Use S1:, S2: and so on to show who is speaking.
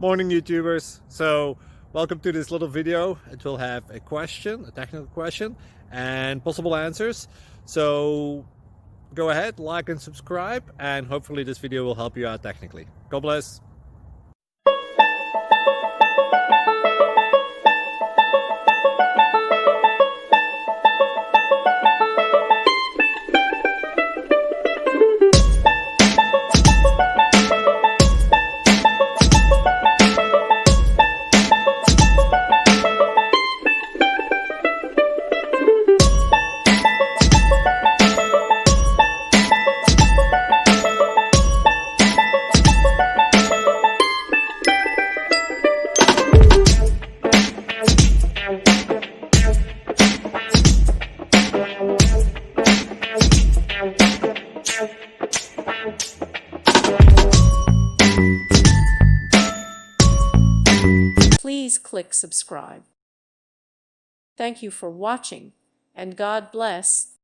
S1: Morning YouTubers. So welcome to this little video. It will have a question, a technical question, and possible answers. So go ahead, like and subscribe, and hopefully this video will help you out technically. God bless.
S2: Please click subscribe. Thank you for watching, and God bless.